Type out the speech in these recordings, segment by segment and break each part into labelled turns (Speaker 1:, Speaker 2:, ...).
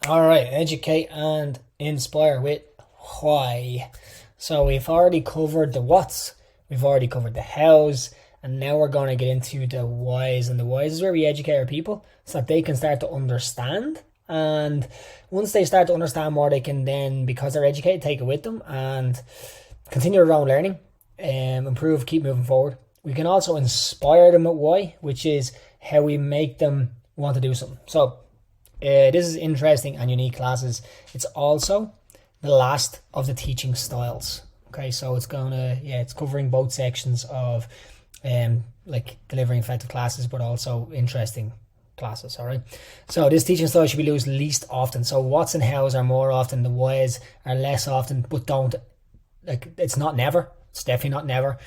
Speaker 1: All right, educate and inspire with why. So we've already covered the what's, we've already covered the how's, and now we're going to get into the whys. And the whys is where we educate our people so that they can start to understand. And once they start to understand more, they can then, because they're educated, take it with them and continue their own learning, improve, keep moving forward. We can also inspire them with why, which is how we make them want to do something. So this is interesting and unique classes. It's also the last of the teaching styles. Okay, so it's it's covering both sections of like delivering effective classes, but also interesting classes. All right, so this teaching style should be used least often. So what's and how's are more often, the whys are less often, but don't, like, it's not never. It's definitely not never.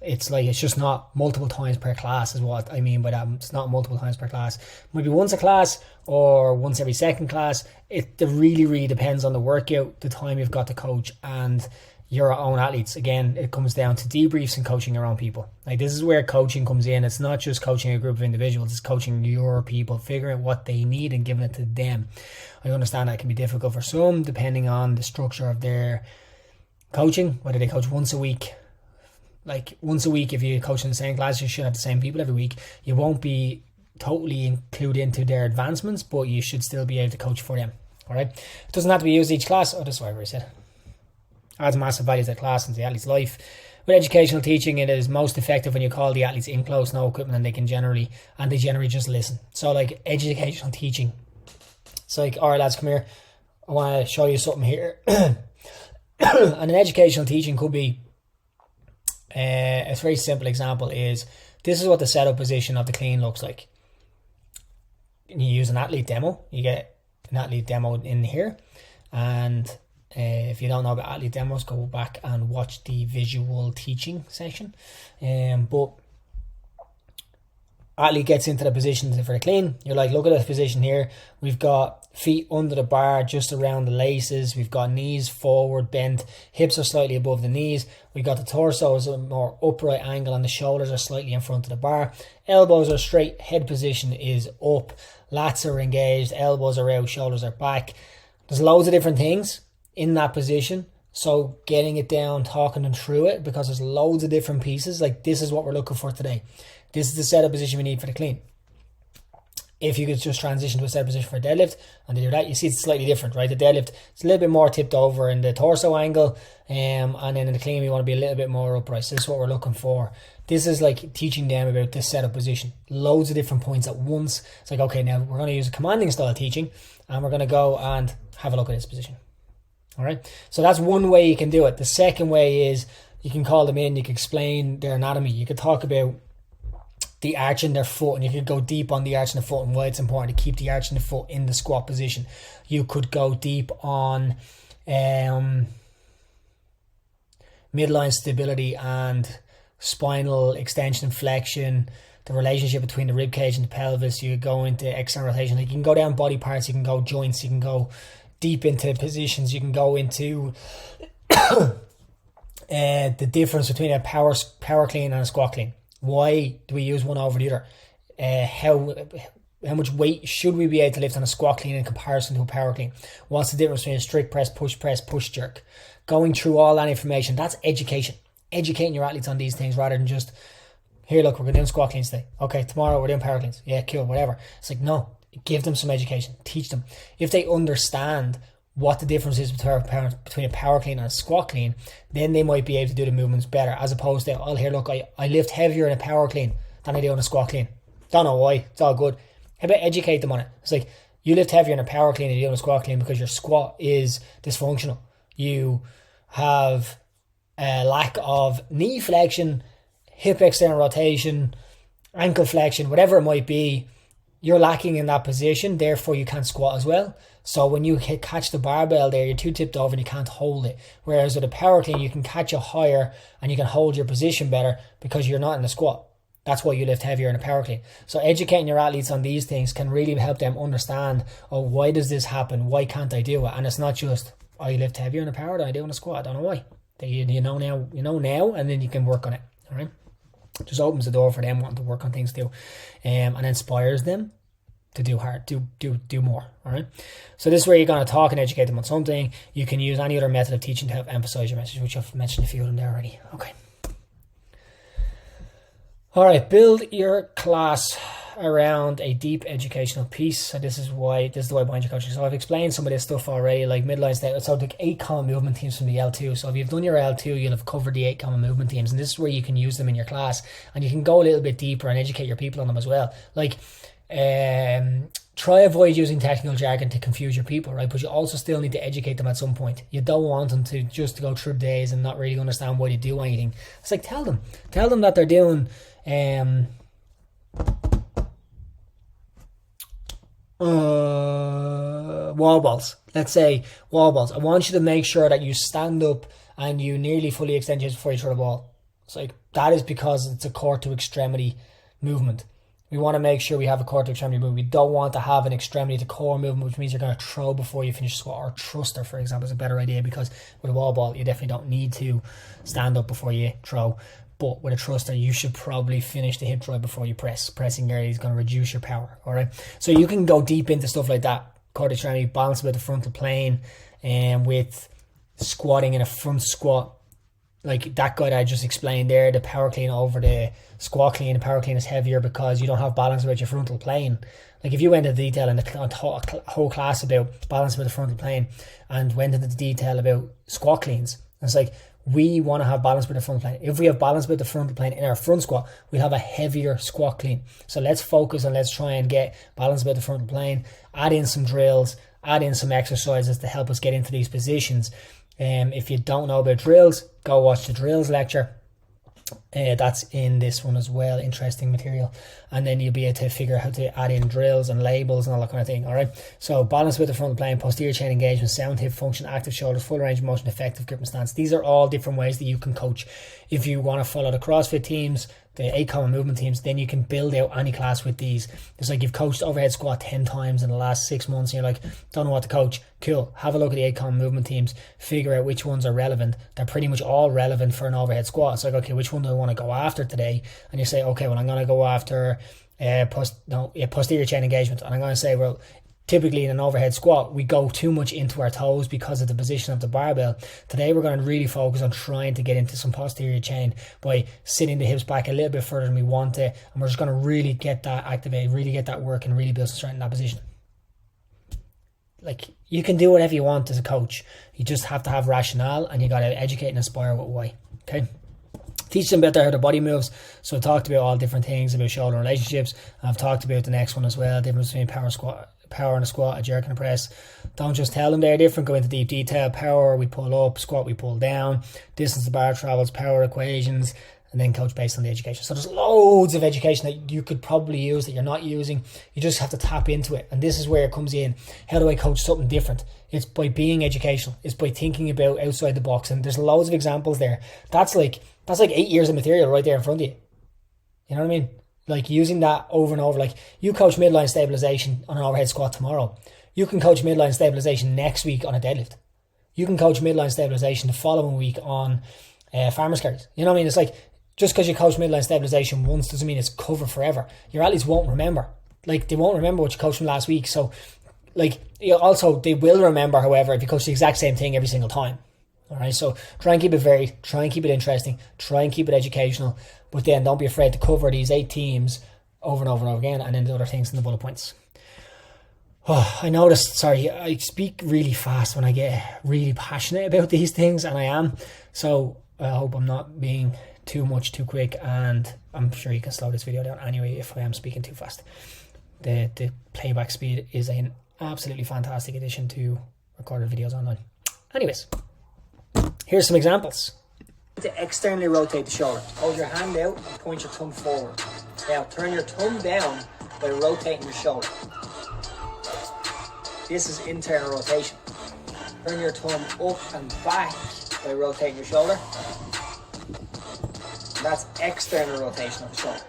Speaker 1: It's just not multiple times per class is what I mean by that. It's not multiple times per class. Maybe once a class or once every second class. It really, really depends on the workout, the time you've got to coach, and your own athletes. Again, it comes down to debriefs and coaching your own people. Like, this is where coaching comes in. It's not just coaching a group of individuals. It's coaching your people, figuring out what they need and giving it to them. I understand that can be difficult for some, depending on the structure of their coaching, whether they coach once a week. Like, once a week, if you coach in the same class, you should have the same people every week. You won't be totally included into their advancements, but you should still be able to coach for them. All right. It doesn't have to be used each class. Oh, that's what I said. Adds massive value to the class and to the athlete's life. With educational teaching, it is most effective when you call the athletes in close, no equipment, and they generally just listen. So, like, educational teaching, it's like, all right, lads, come here. I want to show you something here. And an educational teaching could be, a very simple example is, this is what the setup position of the clean looks like. You use an athlete demo. You get an athlete demo in here, and if you don't know about athlete demos, go back and watch the visual teaching section. But athlete gets into the position for the clean. You're like, look at this position here. We've got feet under the bar, just around the laces. We've got knees forward bent. Hips are slightly above the knees. We've got the torso is a more upright angle, and the shoulders are slightly in front of the bar. Elbows are straight. Head position is up. Lats are engaged. Elbows are out. Shoulders are back. There's loads of different things in that position. So getting it down, talking them through it, because there's loads of different pieces. Like, this is what we're looking for today. This is the setup position we need for the clean. If you could just transition to a setup position for a deadlift and to do that, you see it's slightly different, right? The deadlift, it's a little bit more tipped over in the torso angle, and then in the clean, we want to be a little bit more upright. So this is what we're looking for. This is like teaching them about this setup position. Loads of different points at once. It's like, okay, now we're going to use a commanding style teaching, and we're going to go and have a look at this position. All right, so that's one way you can do it. The second way is you can call them in, you can explain their anatomy, you could talk about the arch in their foot, and you could go deep on the arch in the foot and why it's important to keep the arch in the foot in the squat position. You could go deep on midline stability and spinal extension and flexion, the relationship between the rib cage and the pelvis. You could go into external rotation. Like, you can go down body parts, you can go joints, you can go deep into positions, you can go into the difference between a power clean and a squat clean. Why do we use one over the other? How much weight should we be able to lift on a squat clean in comparison to a power clean? What's the difference between a strict press, push jerk? Going through all that information, that's education. Educating your athletes on these things rather than just, here, look, we're going to do squat cleans today. Okay, tomorrow we're doing power cleans. Yeah, cool, whatever. It's like, no, give them some education. Teach them. If they understand what the difference is between a power clean and a squat clean, then they might be able to do the movements better, as opposed to, oh, here, look, I lift heavier in a power clean than I do in a squat clean. Don't know why. It's all good. How about educate them on it? It's like, you lift heavier in a power clean than you do in a squat clean because your squat is dysfunctional. You have a lack of knee flexion, hip external rotation, ankle flexion, whatever it might be. You're lacking in that position, therefore you can't squat as well. So when you catch the barbell there, you're too tipped over and you can't hold it. Whereas with a power clean, you can catch it higher and you can hold your position better because you're not in the squat. That's why you lift heavier in a power clean. So educating your athletes on these things can really help them understand, oh, why does this happen? Why can't I do it? And it's not just, oh, you lift heavier in a power than I do in a squat. I don't know why. You know now, and then you can work on it. All right. Just opens the door for them wanting to work on things too, and inspires them to do hard, do more. All right. So this is where you're going to talk and educate them on something. You can use any other method of teaching to help emphasize your message, which I've mentioned a few of them there already. Okay. All right. Build your class around a deep educational piece. So this is the way behind your coaching. So I've explained some of this stuff already, like midline statement. So the 8 common movement themes from the L2. So if you've done your L2, you'll have covered the 8 common movement themes, and this is where you can use them in your class, and you can go a little bit deeper and educate your people on them as well. Like, try avoid using technical jargon to confuse your people, right? But you also still need to educate them at some point. You don't want them to just go through days and not really understand why they do anything. It's like, tell them that they're doing wall balls. Let's say wall balls. I want you to make sure that you stand up and you nearly fully extend your hips before you throw the ball. It's like, that is because it's a core to extremity movement. We want to make sure we have a core to extremity movement. We don't want to have an extremity to core movement, which means you're going to throw before you finish a squat. Or thruster, for example, is a better idea, because with a wall ball, you definitely don't need to stand up before you throw. But with a thruster, you should probably finish the hip drive before you press. Pressing area is going to reduce your power. All right. So you can go deep into stuff like that. Core to extremity, balance with the frontal plane, and with squatting in a front squat. Like that guy that I just explained there, the power clean over the squat clean. The power clean is heavier because you don't have balance about your frontal plane. Like if you went into detail in the whole class about balance with the frontal plane and went into the detail about squat cleans, it's like, we want to have balance with the frontal plane. If we have balance with the frontal plane in our front squat, we'll have a heavier squat clean. So let's focus and let's try and get balance with the frontal plane. Add in some drills, add in some exercises to help us get into these positions. If you don't know about drills, go watch the drills lecture. That's in this one as well. Interesting material. And then you'll be able to figure out how to add in drills and labels and all that kind of thing. All right. So balance with the frontal plane, posterior chain engagement, sound hip function, active shoulders, full range of motion, effective grip and stance. These are all different ways that you can coach. If you want to follow the CrossFit teams, the 8 common movement teams, then you can build out any class with these. It's like you've coached overhead squat 10 times in the last 6 months and you're like, don't know what to coach. Cool. Have a look at the 8 common movement teams, figure out which ones are relevant. They're pretty much all relevant for an overhead squat. It's like, okay, which one do I want to go after today? And you say, okay, well, I'm going to go after posterior chain engagement. And I'm going to say, well, typically in an overhead squat, we go too much into our toes because of the position of the barbell. Today, we're going to really focus on trying to get into some posterior chain by sitting the hips back a little bit further than we want to. And we're just going to really get that activated, really get that work and really build some strength in that position. Like, you can do whatever you want as a coach. You just have to have rationale and you got to educate and inspire with why. Okay? Teach them about how their body moves. So I talked about all different things about shoulder relationships. I've talked about the next one as well, difference between power and a squat, a jerk and a press. Don't just tell them they're different, go into deep detail. Power, we pull up; squat, we pull down. Distance the bar travels, power equations, and then coach based on the education. So there's loads of education that you could probably use that you're not using. You just have to tap into it. And this is where it comes in. How do I coach something different? It's by being educational. It's by thinking about outside the box. And there's loads of examples there. That's like 8 years of material right there in front of you. You know what I mean? Like using that over and over. Like you coach midline stabilization on an overhead squat tomorrow. You can coach midline stabilization next week on a deadlift. You can coach midline stabilization the following week on farmer's carries. You know what I mean? It's like, just because you coach midline stabilization once doesn't mean it's covered forever. Your athletes won't remember. Like, they won't remember what you coached from last week. So, like, also, they will remember, however, if you coach the exact same thing every single time. All right, so try and keep it varied. Try and keep it interesting. Try and keep it educational. But then don't be afraid to cover these 8 teams over and over and over again, and then the other things in the bullet points. Oh, I noticed, sorry, I speak really fast when I get really passionate about these things, and I am. So I hope I'm not being too much too quick, and I'm sure you can slow this video down anyway if I am speaking too fast. The playback speed is an absolutely fantastic addition to recorded videos online. Anyways, here's some examples. To externally rotate the shoulder, hold your hand out and point your thumb forward. Now turn your thumb down by rotating your shoulder. This is internal rotation. Turn your thumb up and back by rotating your shoulder. That's external rotation of the shoulder.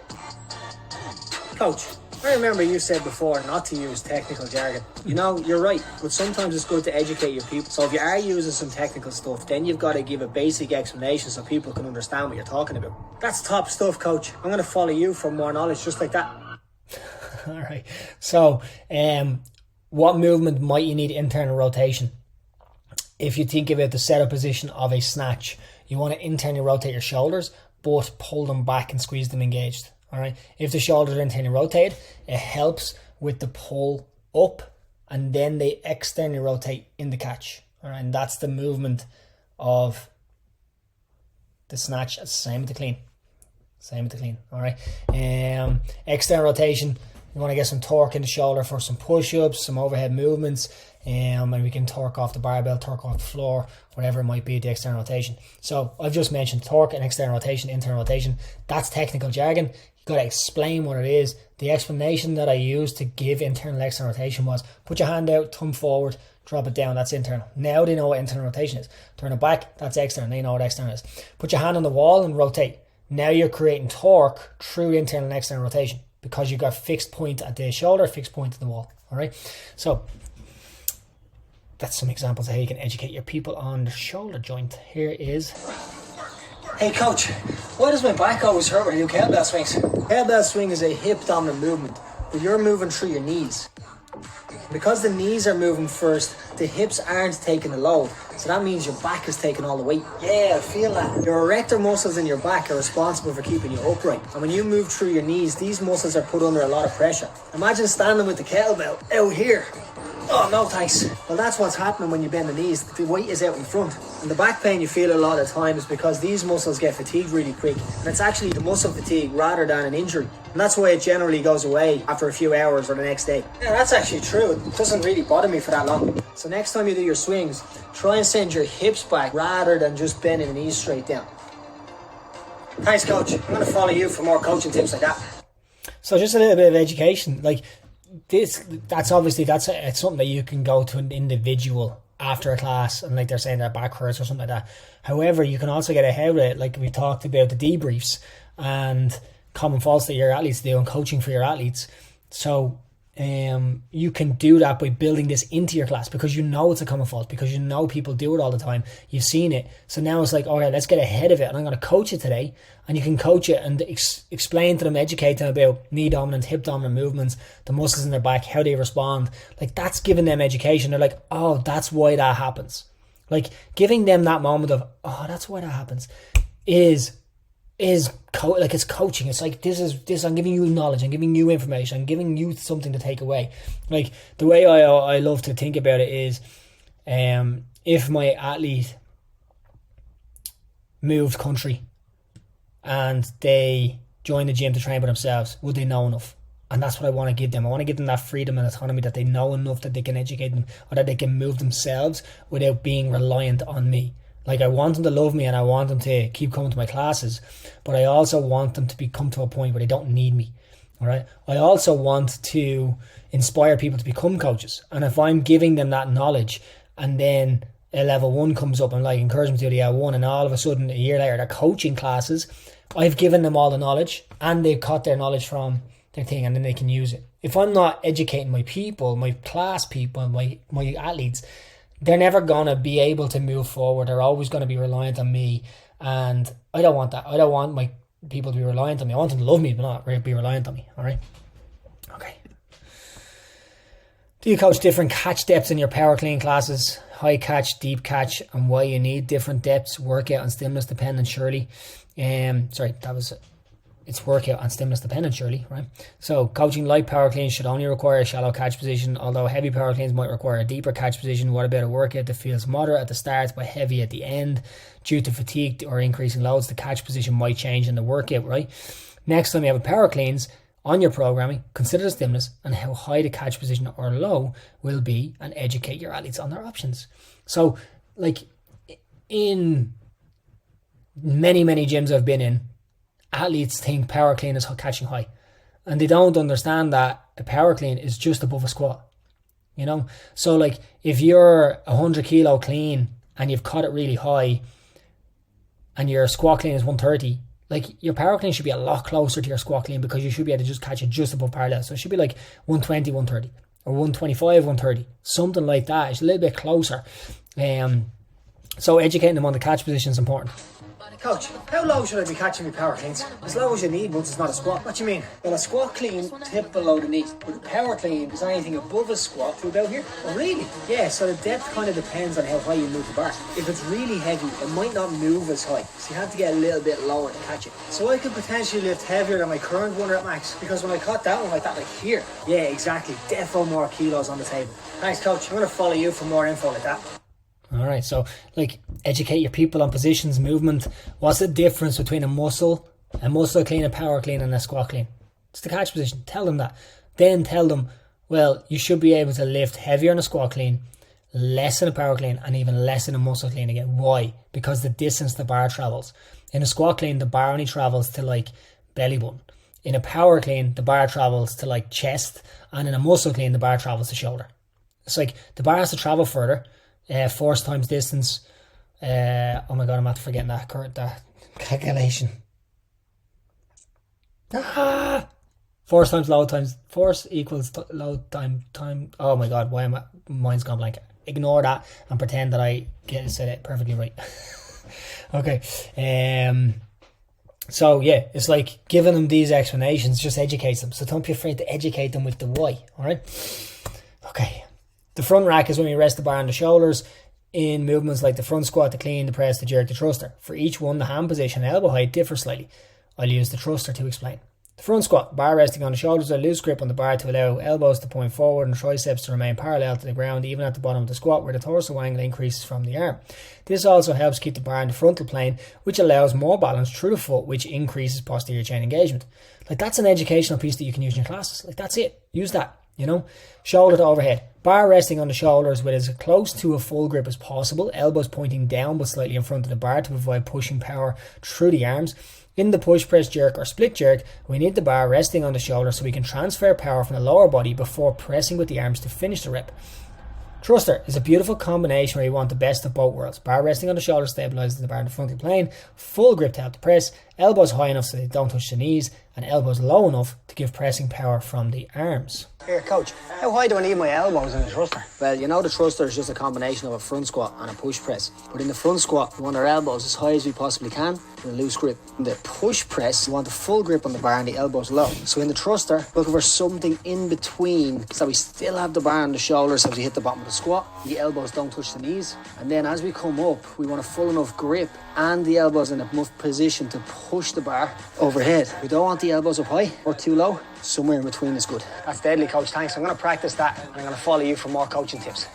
Speaker 1: Coach, I remember you said before not to use technical jargon. You know, you're right, but sometimes it's good to educate your people. So if you are using some technical stuff, then you've got to give a basic explanation so people can understand what you're talking about. That's top stuff, Coach. I'm going to follow you for more knowledge just like that. All right. So, what movement might you need internal rotation? If you think about the setup position of a snatch, you want to internally rotate your shoulders, but pull them back and squeeze them engaged. All right. If the shoulders are internally rotated, it helps with the pull up, and then they externally rotate in the catch. All right. And that's the movement of the snatch. Same with the clean. All right. External rotation. You want to get some torque in the shoulder for some push-ups, some overhead movements, and we can torque off the barbell, torque off the floor, whatever it might be, the external rotation. So I've just mentioned torque and external rotation, internal rotation. That's technical jargon. You got to explain what it is. The explanation that I used to give internal and external rotation was put your hand out, thumb forward, drop it down, that's internal. Now they know what internal rotation is. Turn it back, that's external, they know what external is. Put your hand on the wall and rotate. Now you're creating torque through internal and external rotation, because you've got fixed point at the shoulder, fixed point at the wall. All right. So that's some examples of how you can educate your people on the shoulder joint. Here is. Hey coach, why does my back always hurt when I do kettlebell swings? Kettlebell swing is a hip dominant movement, but you're moving through your knees. Because the knees are moving first, the hips aren't taking the load. So that means your back is taking all the weight. Yeah, I feel that. Your erector muscles in your back are responsible for keeping you upright. And when you move through your knees, these muscles are put under a lot of pressure. Imagine standing with the kettlebell out here. Oh, no thanks. Well, that's what's happening when you bend the knees. The weight is out in front. And the back pain you feel a lot of the time is because these muscles get fatigued really quick. And it's actually the muscle fatigue rather than an injury. And that's why it generally goes away after a few hours or the next day. Yeah, that's actually true. It doesn't really bother me for that long. So next time you do your swings, try and send your hips back rather than just bending the knees straight down. Thanks, coach. I'm going to follow you for more coaching tips like that. So just a little bit of education. Like, it's something that you can go to an individual after a class and like they're saying their back hurts or something like that. However, you can also get ahead of it, like we talked about the debriefs and common faults that your athletes do and coaching for your athletes. So you can do that by building this into your class, because you know it's a common fault, because you know people do it all the time, you've seen it. So now it's like, all right, let's get ahead of it, and I'm going to coach it today. And you can coach it and explain to them, educate them about knee dominant, hip dominant movements, the muscles in their back, how they respond. Like, that's giving them education. They're like, oh, that's why that happens. Like, giving them that moment of, oh, that's why that happens is it's coaching. It's like, this I'm giving you knowledge, I'm giving you information, I'm giving you something to take away. Like, the way I love to think about it is, if my athlete moved country and they joined the gym to train by themselves, would they know enough? And that's what I want to give them. I want to give them that freedom and autonomy, that they know enough that they can educate them, or that they can move themselves without being reliant on me. Like, I want them to love me and I want them to keep coming to my classes, but I also want them to come to a point where they don't need me. All right. I also want to inspire people to become coaches. And if I'm giving them that knowledge and then a level 1 comes up and like encourage them to do the L1, and all of a sudden a year later they're coaching classes, I've given them all the knowledge and they've caught their knowledge from their thing, and then they can use it. If I'm not educating my people, my class people, my athletes, they're never going to be able to move forward. They're always going to be reliant on me. And I don't want that. I don't want my people to be reliant on me. I want them to love me, but not be reliant on me. All right? Okay. Do you coach different catch depths in your power clean classes? High catch, deep catch, and why you need different depths, workout and stimulus dependent, surely. It's workout and stimulus dependent, surely, right? So coaching light power cleans should only require a shallow catch position, although heavy power cleans might require a deeper catch position. What about a workout that feels moderate at the start but heavy at the end? Due to fatigue or increasing loads, the catch position might change in the workout, right? Next time you have a power cleans on your programming, consider the stimulus and how high the catch position or low will be, and educate your athletes on their options. So, like, in many gyms I've been in, athletes think power clean is catching high, and they don't understand that a power clean is just above a squat, you know? So like, if you're 100 kilo clean and you've caught it really high and your squat clean is 130, like, your power clean should be a lot closer to your squat clean, because you should be able to just catch it just above parallel. So it should be like 120, 130 or 125, 130, something like that. It's a little bit closer. So educating them on the catch position is important.
Speaker 2: Coach, how low should I be catching my power cleans? As low as you need once it's not a squat. What do you mean? Well, a squat clean tip below the knee, but a power clean is anything above a squat to about here. Oh really? Yeah, so the depth kind of depends on how high you move the bar. If it's really heavy, it might not move as high, so you have to get a little bit lower to catch it. So I could potentially lift heavier than my current one at max, because when I caught that one like that, like here. Yeah, exactly. Defo more kilos on the table. Thanks, coach. I'm going to follow you for more info like that.
Speaker 1: All right, so like educate your people on positions, movement. What's the difference between a muscle clean, a power clean, and a squat clean? It's the catch position. Tell them that. Then tell them, well, you should be able to lift heavier in a squat clean, less in a power clean, and even less in a muscle clean again. Why? Because the distance the bar travels. In a squat clean, the bar only travels to like belly button. In a power clean, the bar travels to like chest, and in a muscle clean, the bar travels to shoulder. It's like the bar has to travel further. Force times distance. Oh my god, I'm not forgetting that calculation. Force times load times force equals load time. Oh my god, why am I? Mine's gone blank. Ignore that and pretend that I said it perfectly right. Okay. So yeah, it's like giving them these explanations just educates them. So don't be afraid to educate them with the why. All right. Okay. The front rack is when you rest the bar on the shoulders in movements like the front squat, the clean, the press, the jerk, the thruster. For each one, the hand position and elbow height differ slightly. I'll use the thruster to explain. The front squat, bar resting on the shoulders, a loose grip on the bar to allow elbows to point forward and triceps to remain parallel to the ground, even at the bottom of the squat where the torso angle increases from the arm. This also helps keep the bar in the frontal plane, which allows more balance through the foot, which increases posterior chain engagement. Like, that's an educational piece that you can use in your classes. Like, that's it. Use that, you know. Shoulder to overhead. Bar resting on the shoulders with as close to a full grip as possible, elbows pointing down but slightly in front of the bar to provide pushing power through the arms. In the push, press, jerk or split jerk, we need the bar resting on the shoulder so we can transfer power from the lower body before pressing with the arms to finish the rep. Thruster is a beautiful combination where you want the best of both worlds. Bar resting on the shoulder stabilizes the bar in the frontal plane, full grip to help the press, elbows high enough so they don't touch the knees, and elbows low enough to give pressing power from the arms.
Speaker 2: Here, coach, how high do I need my elbows in the thruster? Well, you know the thruster is just a combination of a front squat and a push press. But in the front squat, we want our elbows as high as we possibly can with a loose grip. In the push press, we want the full grip on the bar and the elbows low. So in the thruster, look for something in between so we still have the bar on the shoulders as we hit the bottom of the squat. The elbows don't touch the knees. And then as we come up, we want a full enough grip and the elbows in enough position to push the bar overhead. We don't want the elbows up high or too low. Somewhere in between is good. That's deadly, coach. Thanks. I'm going to practice that and I'm going to follow you for more coaching tips.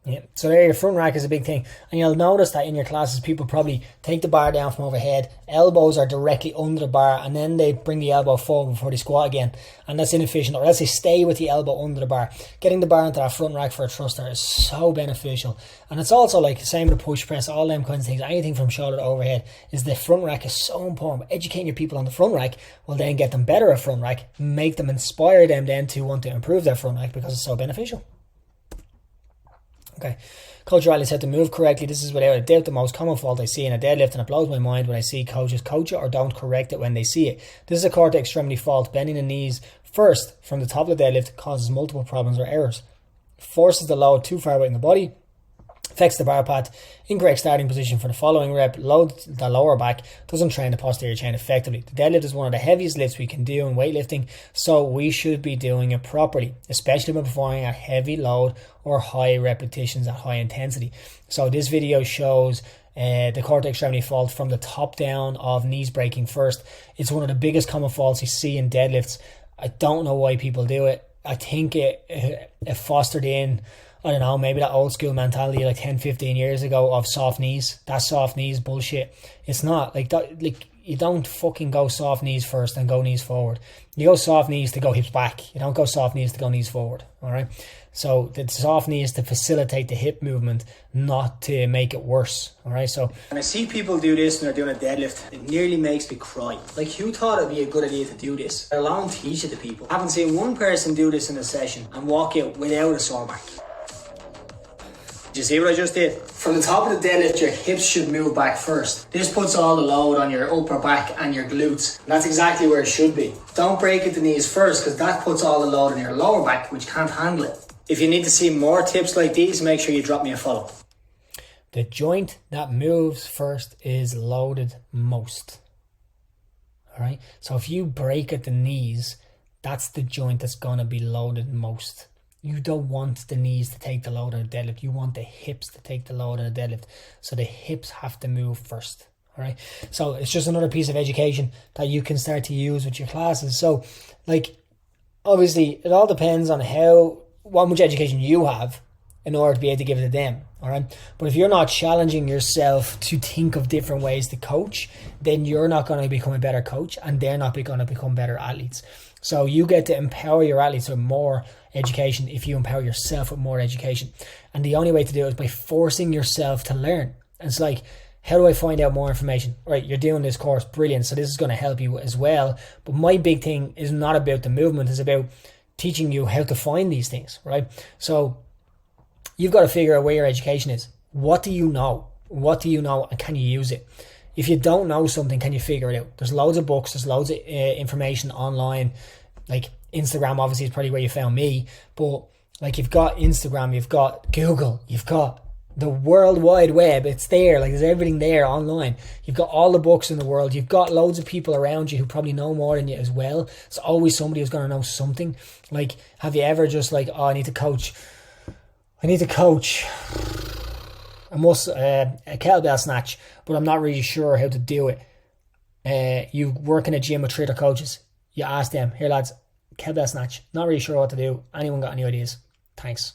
Speaker 1: Yeah, so there your front rack is a big thing. And you'll notice that in your classes, people probably take the bar down from overhead, elbows are directly under the bar, and then they bring the elbow forward before they squat again. And that's inefficient, or else they stay with the elbow under the bar. Getting the bar into that front rack for a thruster is so beneficial. And it's also like the same with the push press, all them kinds of things, anything from shoulder to overhead, is the front rack is so important. Educating your people on the front rack will then get them better at front rack, make them inspire them then to want to improve their front rack because it's so beneficial. Okay, Coach Riley said to move correctly. This is without a doubt the most common fault I see in a deadlift, and it blows my mind when I see coaches coach it or don't correct it when they see it. This is a core to extremity fault. Bending the knees first from the top of the deadlift causes multiple problems or errors. Forces the load too far away in the body, affects the bar path, incorrect starting position for the following rep, loads the lower back, doesn't train the posterior chain effectively. The deadlift is one of the heaviest lifts we can do in weightlifting, so we should be doing it properly, especially when performing a heavy load or high repetitions at high intensity. So this video shows the core to extremity fault from the top down of knees breaking first. It's one of the biggest common faults you see in deadlifts. I don't know why people do it. I think it fostered in, I don't know, maybe that old school mentality like 10, 15 years ago of soft knees. That soft knees bullshit. It's not like that. Like, you don't fucking go soft knees first and go knees forward. You go soft knees to go hips back. You don't go soft knees to go knees forward. All right. So the soft knee is to facilitate the hip movement, not to make it worse. All right. So
Speaker 2: when I see people do this and they're doing a deadlift, it nearly makes me cry. Like, who thought it'd be a good idea to do this? Let alone teach it to people. I haven't seen one person do this in a session and walk out without a sore back. Did you see what I just did? From the top of the deadlift, your hips should move back first. This puts all the load on your upper back and your glutes. And that's exactly where it should be. Don't break at the knees first, because that puts all the load on your lower back, which can't handle it. If you need to see more tips like these, make sure you drop me a follow.
Speaker 1: The joint that moves first is loaded most. All right. So if you break at the knees, that's the joint that's going to be loaded most. You don't want the knees to take the load of the deadlift. You want the hips to take the load of the deadlift. So the hips have to move first. All right. So it's just another piece of education that you can start to use with your classes. So like, obviously it all depends on what much education you have in order to be able to give it to them. All right. But if you're not challenging yourself to think of different ways to coach, then you're not going to become a better coach and they're not going to become better athletes. So you get to empower your athletes with more education if you empower yourself with more education. And the only way to do it is by forcing yourself to learn. And it's like, how do I find out more information? Right, you're doing this course, brilliant. So this is going to help you as well. But my big thing is not about the movement, it's about teaching you how to find these things, right? So you've got to figure out where your education is. What do you know? What do you know and can you use it? If you don't know something, can you figure it out? There's loads of books, there's loads of information online. Like Instagram obviously is probably where you found me, but like you've got Instagram, you've got Google, you've got the World Wide Web, it's there, like there's everything there online. You've got all the books in the world, you've got loads of people around you who probably know more than you as well. There's always somebody who's going to know something. Like, have you ever just like, I need to coach a kettlebell snatch, but I'm not really sure how to do it. You work in a gym with 3 other coaches, you ask them, here lads, kettlebell snatch, not really sure what to do, anyone got any ideas? Thanks.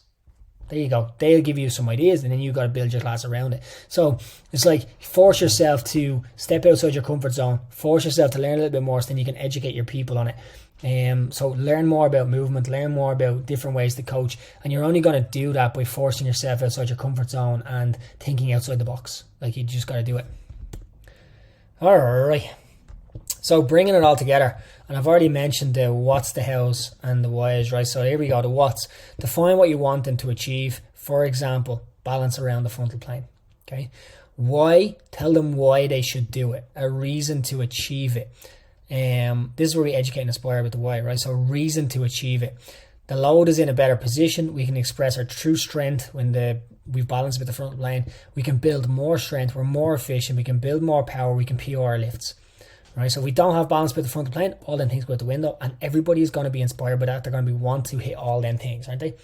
Speaker 1: There you go. They'll give you some ideas and then you've got to build your class around it. So it's like, force yourself to step outside your comfort zone, force yourself to learn a little bit more so then you can educate your people on it. So learn more about movement, learn more about different ways to coach, and you're only going to do that by forcing yourself outside your comfort zone and thinking outside the box. Like, you just got to do it. All right. So bringing it all together, and I've already mentioned the what's, the hows, and the whys, right? So here we go, the what's. Define what you want them to achieve. For example, balance around the frontal plane, okay? Why? Tell them why they should do it, a reason to achieve it. This is where we educate and inspire with the why, right? So reason to achieve it. The load is in a better position. We can express our true strength when we've balanced with the frontal plane. We can build more strength. We're more efficient. We can build more power. We can PO our lifts. Right, so if we don't have balance with the frontal plane, all them things go out the window, and everybody is going to be inspired by that. They're going to want to hit all them things, aren't they?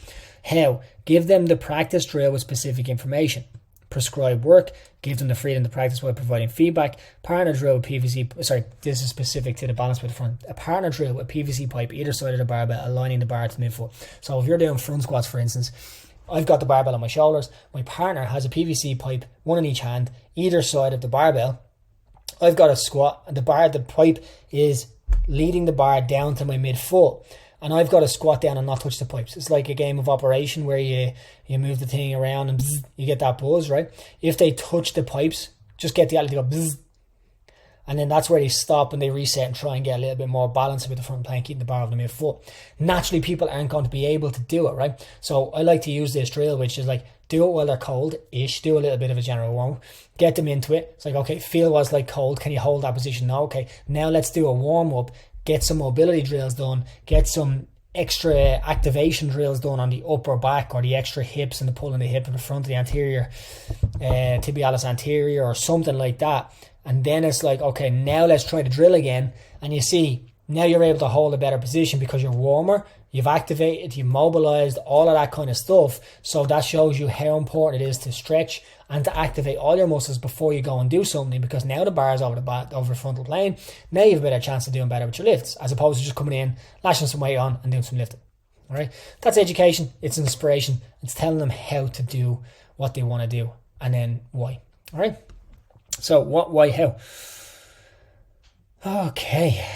Speaker 1: How? Give them the practice drill with specific information. Prescribe work. Give them the freedom to practice while providing feedback. Partner drill with PVC. Sorry, this is specific to the balance with the front. A partner drill with PVC pipe either side of the barbell, aligning the bar to midfoot. So if you're doing front squats, for instance, I've got the barbell on my shoulders. My partner has a PVC pipe, one in each hand, either side of the barbell. I've got a squat, and the pipe is leading the bar down to my midfoot, and I've got to squat down and not touch the pipes. It's like a game of operation where you move the thing around and bzz, you get that buzz, right? If they touch the pipes, just get the athlete to go bzz, and then that's where they stop and they reset and try and get a little bit more balance with the front plane, keeping the bar over the midfoot. Naturally, people aren't going to be able to do it, right? So I like to use this drill, which is like, do it while they're cold-ish, do a little bit of a general warm, get them into it. It's like, okay, feel what's like cold, can you hold that position? No, okay, now let's do a warm-up, get some mobility drills done, get some extra activation drills done on the upper back, or the extra hips and the pulling the hip in the front of the anterior, tibialis anterior, or something like that. And then it's like, okay, now let's try the drill again. And you see, now you're able to hold a better position because you're warmer, you've activated, you've mobilized, all of that kind of stuff. So that shows you how important it is to stretch and to activate all your muscles before you go and do something, because now the bar is over the frontal plane. Now you have a better chance of doing better with your lifts, as opposed to just coming in, lashing some weight on and doing some lifting. All right, that's education. It's inspiration. It's telling them how to do what they want to do, and then why. All right. So what, why, how? Okay.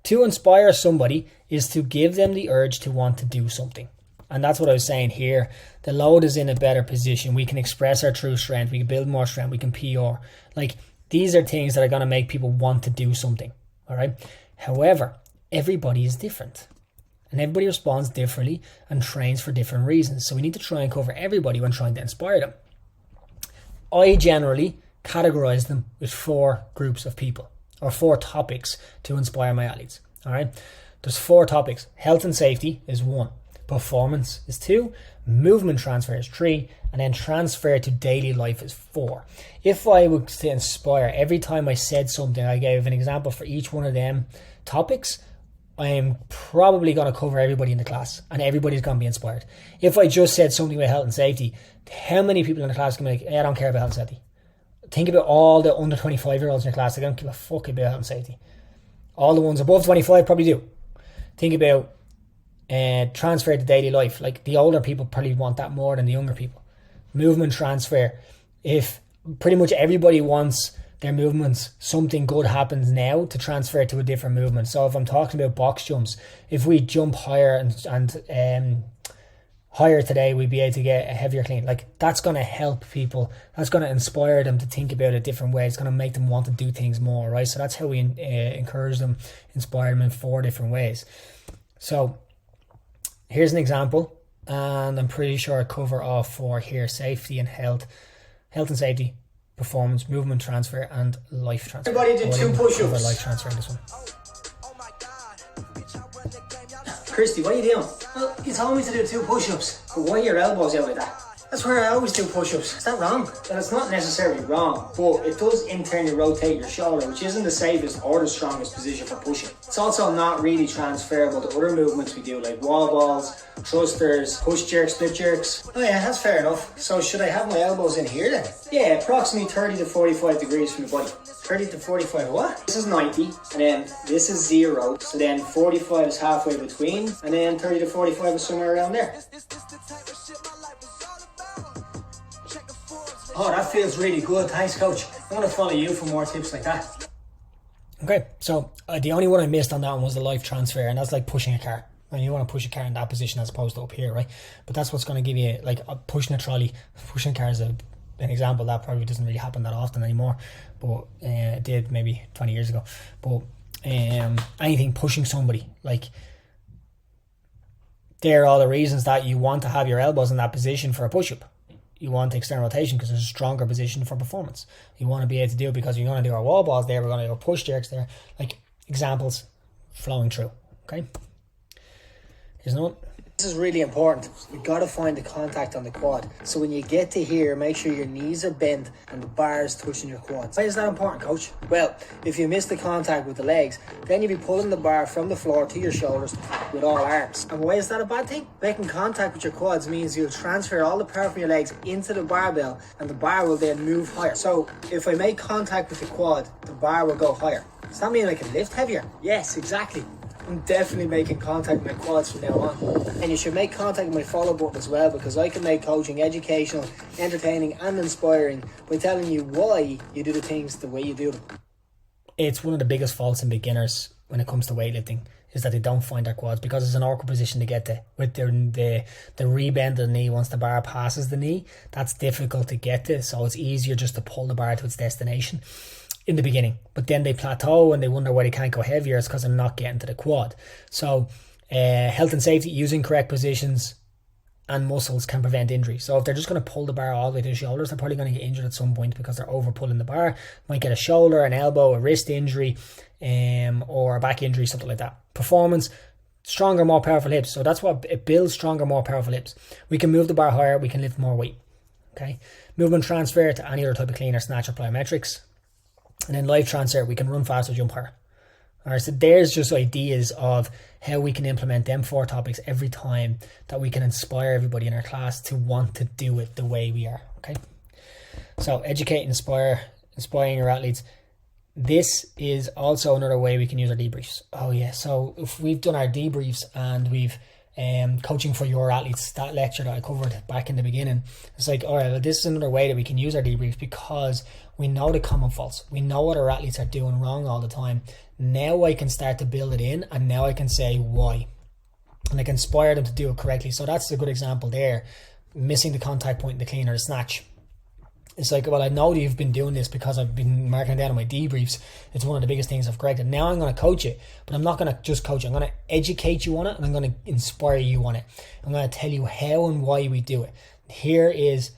Speaker 1: To inspire somebody is to give them the urge to want to do something. And that's what I was saying here. The load is in a better position. We can express our true strength. We can build more strength. We can PR. Like, these are things that are going to make people want to do something. All right. However, everybody is different. And everybody responds differently and trains for different reasons. So we need to try and cover everybody when trying to inspire them. I generally categorize them with 4 groups of people, or 4 topics to inspire my athletes. All right. There's 4 topics. Health and safety is 1. Performance is 2, movement transfer is 3, and then transfer to daily life is 4. If I was to inspire, every time I said something, I gave an example for each one of them topics, I am probably going to cover everybody in the class and everybody's going to be inspired. If I just said something about health and safety, how many people in the class can be like, I don't care about health and safety? Think about all the under 25-year-olds in your class. They don't give a fuck about health and safety. All the ones above 25 probably do. Think about transfer to daily life. Like the older people probably want that more than the younger people. Movement transfer. If pretty much everybody wants their movements, something good happens now to transfer to a different movement. So if I'm talking about box jumps, if we jump higher and higher today, we'd be able to get a heavier clean. Like that's going to help people. That's going to inspire them to think about it different ways. It's going to make them want to do things more, right? So that's how we encourage them, inspire them in 4 different ways. So here's an example, and I'm pretty sure I cover all 4 here: safety and health and safety, performance, movement transfer, and life transfer.
Speaker 2: Everybody did 2 push-ups.
Speaker 1: Life transfer in this one.
Speaker 2: Christy, what are you doing? Well, you told me to do 2 push-ups. But why are your elbows out like that? That's where I always do push-ups. Is that wrong? Well, it's not necessarily wrong, but it does internally rotate your shoulder, which isn't the safest or the strongest position for pushing. It's also not really transferable to other movements we do, like wall balls, thrusters, push jerks, split jerks. Oh yeah, that's fair enough. So should I have my elbows in here then? Yeah, approximately 30 to 45 degrees from the body. 30 to 45 what? This is 90, and then this is 0, so then 45 is halfway between, and then 30 to 45 is somewhere around there. Oh, that feels really good. Thanks, coach. I want to follow you for more tips like that.
Speaker 1: Okay, so the only one I missed on that one was the life transfer, and that's like pushing a car. And you want to push a car in that position as opposed to up here, right? But that's what's going to give you, like pushing a trolley. Pushing a car is an example that probably doesn't really happen that often anymore, but it did maybe 20 years ago. But anything pushing somebody, like they're all the reasons that you want to have your elbows in that position for a push-up. You want external rotation because it's a stronger position for performance. You want to be able to do it because you're going to do our wall balls there, we're going to do our push jerks there. Like examples flowing through. Okay. Here's another one.
Speaker 2: This is really important. You've got to find the contact on the quad. So when you get to here, make sure your knees are bent and the bar is touching your quads. Why is that important, coach? Well, if you miss the contact with the legs, then you'll be pulling the bar from the floor to your shoulders with all arms. And why is that a bad thing? Making contact with your quads means you'll transfer all the power from your legs into the barbell, and the bar will then move higher. So if I make contact with the quad, the bar will go higher. Does that mean I can lift heavier? Yes, exactly. I'm definitely making contact with my quads from now on. And you should make contact with my follow button as well, because I can make coaching educational, entertaining and inspiring by telling you why you do the things the way you do them.
Speaker 1: It's one of the biggest faults in beginners when it comes to weightlifting is that they don't find their quads because it's an awkward position to get to with the rebend of the knee. Once the bar passes the knee, that's difficult to get to, so it's easier just to pull the bar to its destination in the beginning, but then they plateau and they wonder why they can't go heavier. It's because they're not getting to the quad. So health and safety, using correct positions and muscles can prevent injury. So if they're just going to pull the bar all the way to the shoulders, they're probably going to get injured at some point because they're over pulling the bar. Might get a shoulder, an elbow, a wrist injury, or a back injury, something like that. Performance, stronger, more powerful hips. So that's what it builds: stronger, more powerful hips. We can move the bar higher, we can lift more weight. Okay, movement transfer to any other type of clean or snatch or plyometrics. And then life transfer, we can run faster, jump higher. Alright, so there's just ideas of how we can implement them 4 topics every time that we can inspire everybody in our class to want to do it the way we are. Okay, so educate, inspiring your athletes. This is also another way we can use our debriefs. Oh yeah, so if we've done our debriefs and we've coaching for your athletes, that lecture that I covered back in the beginning, it's like, all right, well, this is another way that we can use our debriefs because we know the common faults. We know what our athletes are doing wrong all the time. Now I can start to build it in, and now I can say why, and I can inspire them to do it correctly. So that's a good example there. Missing the contact point in the clean or the snatch. It's like, well, I know that you've been doing this because I've been marking it down in my debriefs. It's one of the biggest things I've corrected. Now I'm going to coach it, but I'm not going to just coach it. I'm going to educate you on it, and I'm going to inspire you on it. I'm going to tell you how and why we do it. Here is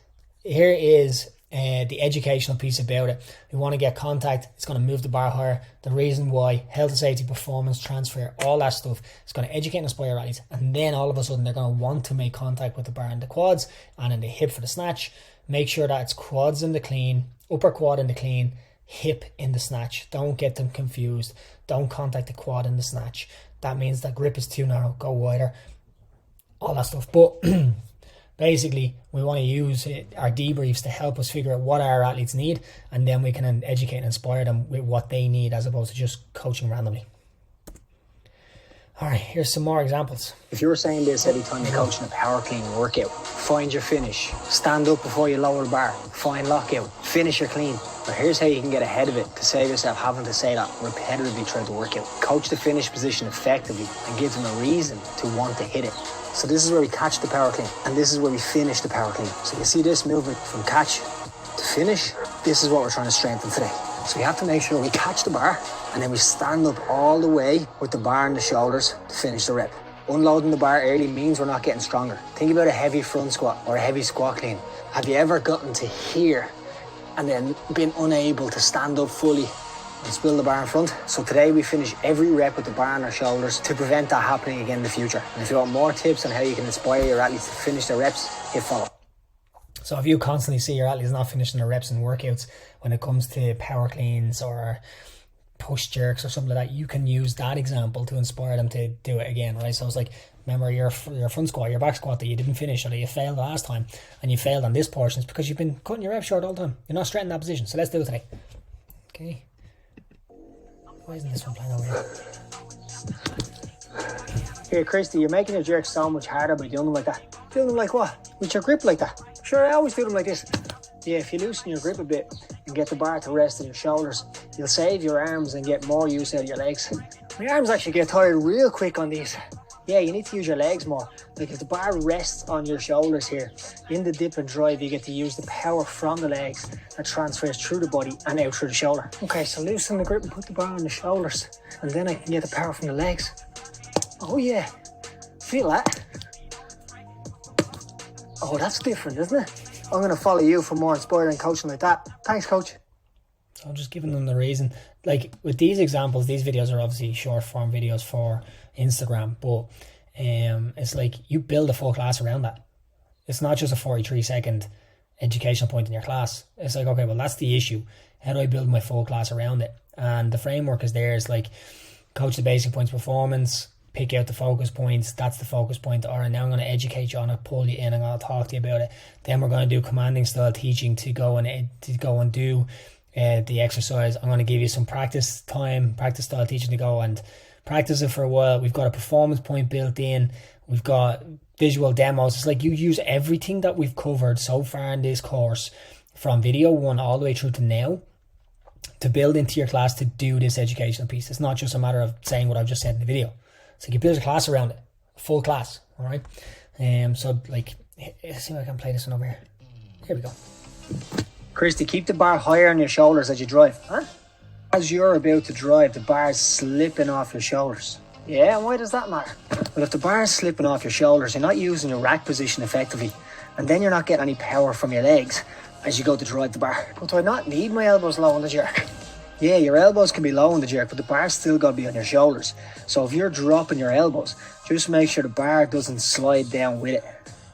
Speaker 1: the educational piece about it. We want to get contact. It's going to move the bar higher. The reason why, health and safety, performance, transfer, all that stuff. It's going to educate and inspire athletes. And then all of a sudden they're going to want to make contact with the bar in the quads and in the hip for the snatch. Make sure that it's quads in the clean, upper quad in the clean, hip in the snatch. Don't get them confused. Don't contact the quad in the snatch. That means that grip is too narrow. Go wider. All that stuff. But basically, we want to use our debriefs to help us figure out what our athletes need, and then we can educate and inspire them with what they need as opposed to just coaching randomly. All right, here's some more examples.
Speaker 2: If you're saying this every time you're coaching a power clean workout, find your finish, stand up before you lower the bar, find lockout, finish your clean. But here's how you can get ahead of it to save yourself having to say that repetitively throughout the workout. Coach the finish position effectively and give them a reason to want to hit it. So this is where we catch the power clean, and this is where we finish the power clean. So you see this movement from catch to finish? This is what we're trying to strengthen today. So we have to make sure we catch the bar, and then we stand up all the way with the bar on the shoulders to finish the rep. Unloading the bar early means we're not getting stronger. Think about a heavy front squat or a heavy squat clean. Have you ever gotten to here and then been unable to stand up fully and spill the bar in front? So today we finish every rep with the bar on our shoulders to prevent that happening again in the future. And if you want more tips on how you can inspire your athletes to finish their reps, hit follow.
Speaker 1: So if you constantly see your athletes not finishing their reps in workouts when it comes to power cleans or push jerks or something like that, you can use that example to inspire them to do it again, right? So it's like, remember your front squat, your back squat that you didn't finish or that you failed last time, and you failed on this portion. It's because you've been cutting your reps short all the time. You're not straight in that position. So let's do it today. Okay. Why isn't this one playing over here?
Speaker 2: Here, Christy, you're making your jerks so much harder by doing them like that. Doing them like what? With your grip like that? Sure, I always do them like this. Yeah, if you loosen your grip a bit and get the bar to rest on your shoulders, you'll save your arms and get more use out of your legs. My arms actually get tired real quick on these. Yeah, you need to use your legs more. Like if the bar rests on your shoulders here, in the dip and drive, you get to use the power from the legs that transfers through the body and out through the shoulder. Okay, so loosen the grip and put the bar on the shoulders, and then I can get the power from the legs. Oh yeah, feel that? Oh, that's different, isn't it? I'm going to follow you for more inspiring coaching like that. Thanks, coach.
Speaker 1: So I'm just giving them the reason. Like with these examples, these videos are obviously short form videos for Instagram, but it's like you build a full class around that. It's not just a 43-second educational point in your class. It's like, okay, well, that's the issue. How do I build my full class around it? And the framework is there. It's like coach the basic points performance, pick out the focus points. That's the focus point. All right, now I'm going to educate you on it, pull you in, I'm going to talk to you about it. Then we're going to do commanding style teaching to go and do the exercise. I'm going to give you some practice time, practice style teaching to go and practice it for a while. We've got a performance point built in. We've got visual demos. It's like you use everything that we've covered so far in this course from video 1 all the way through to now to build into your class to do this educational piece. It's not just a matter of saying what I've just said in the video. So you build a class around it, a full class, all right? So like, let's see if I can play this one over here. Here we go.
Speaker 2: Christy, keep the bar higher on your shoulders as you drive. Huh? As you're about to drive, the bar's slipping off your shoulders. Yeah, and why does that matter? Well, if the bar's slipping off your shoulders, you're not using your rack position effectively, and then you're not getting any power from your legs as you go to drive the bar. But do I not need my elbows low on the jerk? Yeah, your elbows can be low on the jerk, but the bar's still got to be on your shoulders. So if you're dropping your elbows, just make sure the bar doesn't slide down with it.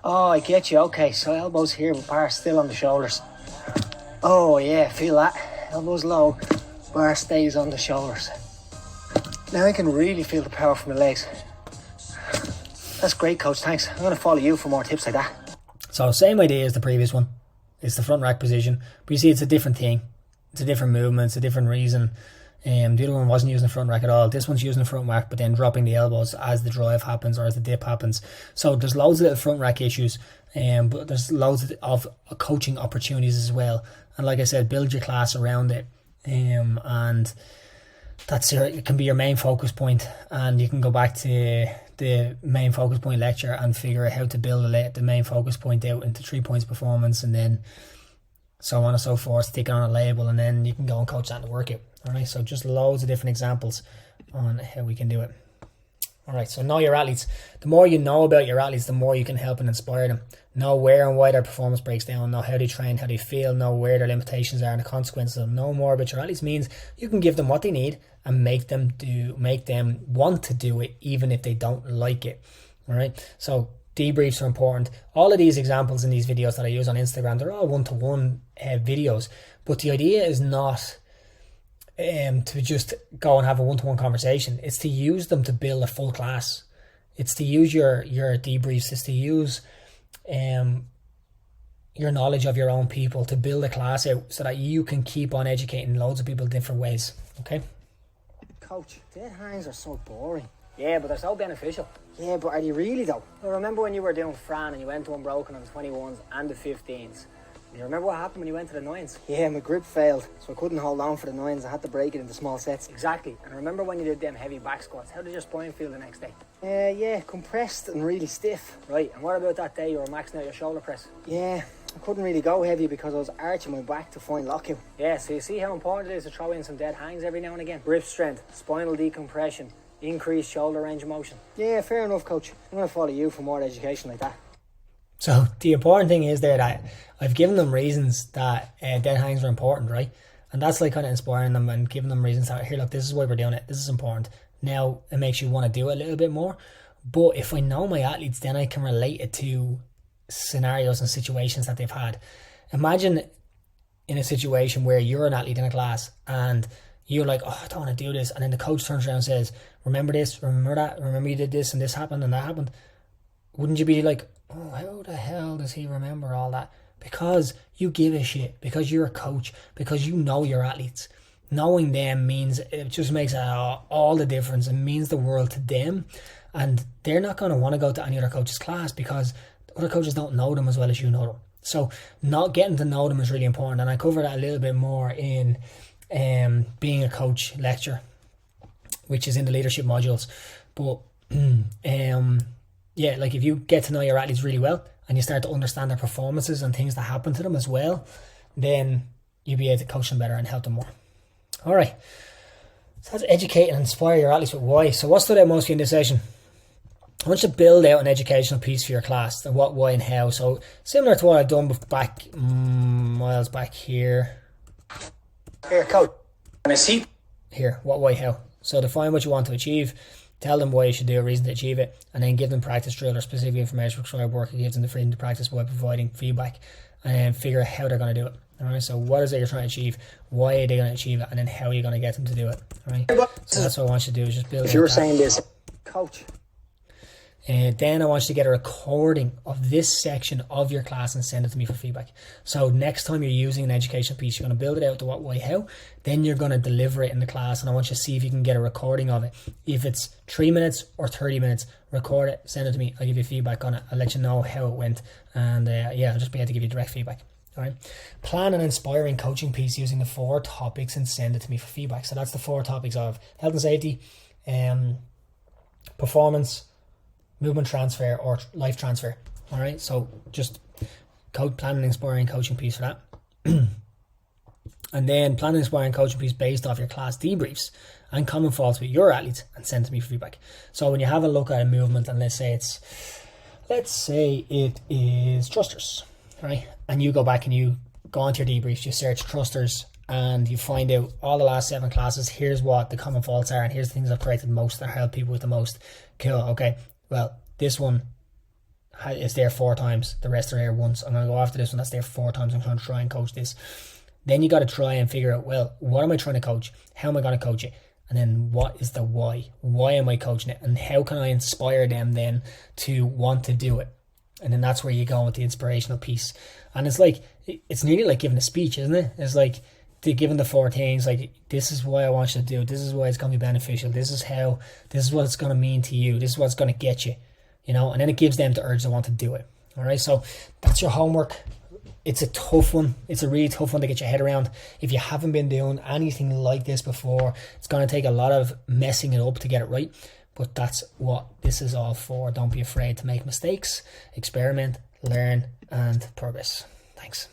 Speaker 2: Oh, I get you. Okay, so elbows here, but bar still on the shoulders. Oh yeah, feel that? Elbows low, bar stays on the shoulders. Now I can really feel the power from the legs. That's great, coach, thanks. I'm going to follow you for more tips like that.
Speaker 1: So same idea as the previous one. It's the front rack position, but you see it's a different thing. It's a different movement, it's a different reason. The other one wasn't using the front rack at all. This one's using the front rack, but then dropping the elbows as the drive happens or as the dip happens. So there's loads of little front rack issues, but there's loads of coaching opportunities as well. And like I said, build your class around it, and that's it can be your main focus point. And you can go back to the main focus point lecture and figure out how to build the main focus point out into 3 points performance, and then so on and so forth, stick it on a label, and then you can go and coach that in the workout. All right, so just loads of different examples on how we can do it. All right, so know your athletes. The more you know about your athletes, the more you can help and inspire them. Know where and why their performance breaks down. Know how they train, how they feel. Know where their limitations are and the consequences of know more about your athletes means you can give them what they need and make them want to do it, even if they don't like it. All right, so debriefs are important. All of these examples in these videos that I use on Instagram, they're all one-to-one videos. But the idea is not to just go and have a one-to-one conversation. It's to use them to build a full class. It's to use your debriefs. It's to use your knowledge of your own people to build a class out so that you can keep on educating loads of people in different ways. Okay?
Speaker 2: Coach, dead hangs are so boring. Yeah, but they're so beneficial. Yeah, but are they really though? I remember when you were doing Fran and you went to unbroken on the 21s and the 15s. You remember what happened when you went to the 9s? Yeah, my grip failed, so I couldn't hold on for the 9s. I had to break it into small sets. Exactly. And remember when you did them heavy back squats? How did your spine feel the next day? Yeah, compressed and really stiff. Right, and what about that day you were maxing out your shoulder press? Yeah, I couldn't really go heavy because I was arching my back to find lockout. Yeah, so you see how important it is to throw in some dead hangs every now and again? Grip strength, spinal decompression, increased shoulder range of motion. Yeah, fair enough, Coach. I'm going to follow you for more education like that.
Speaker 1: So the important thing is there that I've given them reasons that dead hangs are important, right? And that's like kind of inspiring them and giving them reasons that, here, look, this is why we're doing it. This is important. Now it makes you want to do it a little bit more. But if I know my athletes, then I can relate it to scenarios and situations that they've had. Imagine in a situation where you're an athlete in a class and you're like, oh, I don't want to do this. And then the coach turns around and says, remember this, remember that, remember you did this and this happened and that happened. Wouldn't you be like, oh, how the hell does he remember all that? Because you give a shit, because you're a coach, because you know your athletes. Knowing them means, it just makes all the difference. It means the world to them. And they're not going to want to go to any other coach's class because other coaches don't know them as well as you know them. So not getting to know them is really important. And I cover that a little bit more in being a coach lecture, which is in the leadership modules. But yeah, like if you get to know your athletes really well and you start to understand their performances and things that happen to them as well, then you'll be able to coach them better and help them more. All right. So that's educate and inspire your athletes with why. So what stood out most for you in this session? I want you to build out an educational piece for your class, the what, why, and how. So similar to what I've done back miles back here.
Speaker 2: Here, coach. Can I see?
Speaker 1: Here, what, why, how. So define what you want to achieve. Tell them why you should do a reason to achieve it, and then give them practice drill or specific information prescribed work. It gives them the freedom to practice by providing feedback and then figure out how they're going to do it. All right, so what is it you're trying to achieve? Why are they going to achieve it? And then how are you going to get them to do it? All right, so that's what I want you to do is just build.
Speaker 2: If you were saying this, coach.
Speaker 1: And then I want you to get a recording of this section of your class and send it to me for feedback. So next time you're using an educational piece, you're going to build it out to what, why, how. Then you're going to deliver it in the class, and I want you to see if you can get a recording of it. If it's 3 minutes or 30 minutes, record it, send it to me. I'll give you feedback on it. I'll let you know how it went. And yeah, I'll just be able to give you direct feedback. All right. Plan an inspiring coaching piece using the 4 topics and send it to me for feedback. So that's the 4 topics of health and safety, performance, movement transfer, or life transfer. All right, so just plan an inspiring coaching piece for that. And then plan an inspiring coaching piece based off your class debriefs and common faults with your athletes and send to me for feedback. So when you have a look at a movement and let's say it is thrusters, right? And you go back and you go onto your debriefs, you search thrusters and you find out all the last 7 classes, here's what the common faults are and here's the things I've corrected most that help people with the most. Cool, okay. Well, this one is there 4 times. The rest are there once. I'm going to go after this one that's there 4 times. I'm going to try and coach this. Then you got to try and figure out, well, what am I trying to coach? How am I going to coach it? And then what is the why? Why am I coaching it? And how can I inspire them then to want to do it? And then that's where you go with the inspirational piece. And it's like, it's nearly like giving a speech, isn't it? It's like giving the 4 things, like, this is why I want you to do it. This is why it's going to be beneficial. This is what it's going to mean to you. This is what's going to get you, you know, and then it gives them the urge to want to do it. All right. So that's your homework. It's a tough one. It's a really tough one to get your head around. If you haven't been doing anything like this before, it's going to take a lot of messing it up to get it right. But that's what this is all for. Don't be afraid to make mistakes, experiment, learn, and progress. Thanks.